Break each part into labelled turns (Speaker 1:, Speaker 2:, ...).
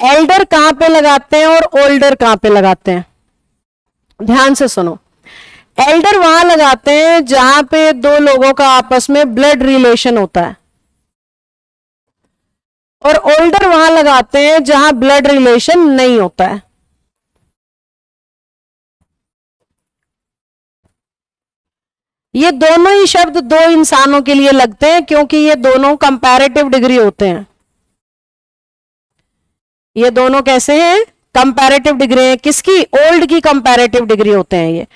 Speaker 1: Elder कहां पे लगाते हैं और ओल्डर कहां पे लगाते हैं? ध्यान से सुनो। एल्डर वहां लगाते हैं जहां पे दो लोगों का आपस में ब्लड रिलेशन होता है, और ओल्डर वहां लगाते हैं जहां ब्लड रिलेशन नहीं होता है। ये दोनों ही शब्द दो इंसानों के लिए लगते हैं क्योंकि ये दोनों कंपैरेटिव डिग्री होते हैं। ये दोनों कैसे हैं? कंपैरेटिव डिग्री है। किसकी? ओल्ड की कंपैरेटिव डिग्री होते हैं ये।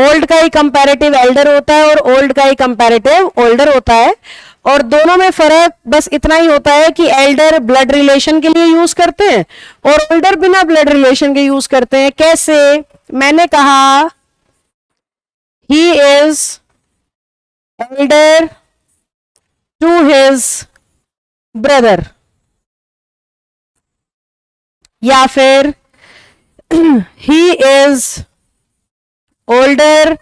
Speaker 1: ओल्ड का ही कंपैरेटिव एल्डर होता है और ओल्ड का ही कंपैरेटिव ओल्डर होता है। और दोनों में फर्क बस इतना ही होता है कि एल्डर ब्लड रिलेशन के लिए यूज करते हैं और ओल्डर बिना ब्लड रिलेशन के यूज करते हैं। कैसे? मैंने कहा he is elder to his brother, या फिर he is older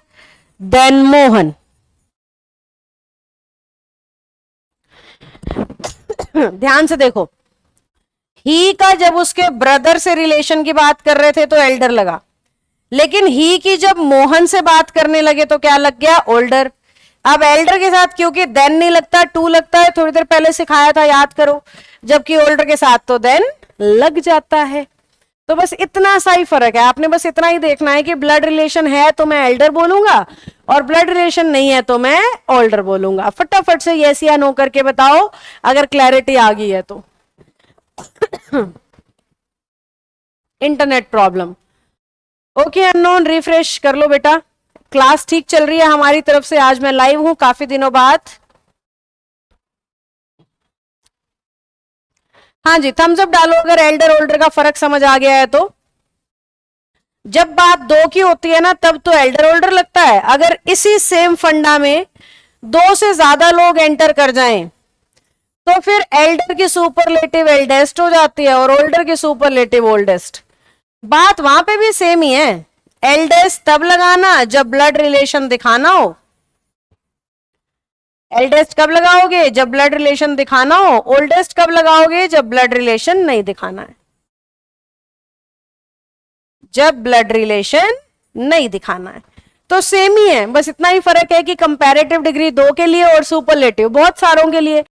Speaker 1: than Mohan. ध्यान से देखो, ही का जब उसके ब्रदर से रिलेशन की बात कर रहे थे तो एल्डर लगा, लेकिन ही की जब मोहन से बात करने लगे तो क्या लग गया? ओल्डर। अब एल्डर के साथ क्योंकि देन नहीं लगता, टू लगता है, थोड़ी देर पहले सिखाया था, याद करो, जबकि ओल्डर के साथ तो देन लग जाता है। तो बस इतना सा ही फर्क है। आपने बस इतना ही देखना है कि ब्लड रिलेशन है तो मैं एल्डर बोलूंगा और ब्लड रिलेशन नहीं है तो मैं ओल्डर बोलूंगा। फटाफट से यस या नो करके बताओ अगर क्लैरिटी आ गई है तो। Internet problem. Okay unknown, refresh कर लो बेटा। क्लास ठीक चल रही है हमारी तरफ से। आज मैं लाइव हूं काफी दिनों बाद। हाँ जी, थम्स अप डालो अगर एल्डर ओल्डर का फर्क समझ आ गया है तो। जब बात दो की होती है ना तब तो एल्डर ओल्डर लगता है। अगर इसी सेम फंडा में दो से ज्यादा लोग एंटर कर जाएं तो फिर एल्डर की सुपरलेटिव एल्डेस्ट हो जाती है और ओल्डर की सुपरलेटिव ओल्डेस्ट। बात वहां पे भी सेम ही है। एल्डेस्ट तब लगाना जब ब्लड रिलेशन दिखाना हो। एल्डेस्ट कब लगाओगे? जब ब्लड रिलेशन दिखाना हो। ओल्डेस्ट कब लगाओगे? जब ब्लड रिलेशन नहीं दिखाना है। जब ब्लड रिलेशन नहीं दिखाना है तो सेम ही है, बस इतना ही फर्क है कि कंपैरेटिव डिग्री दो के लिए और सुपरलेटिव बहुत सारों के लिए।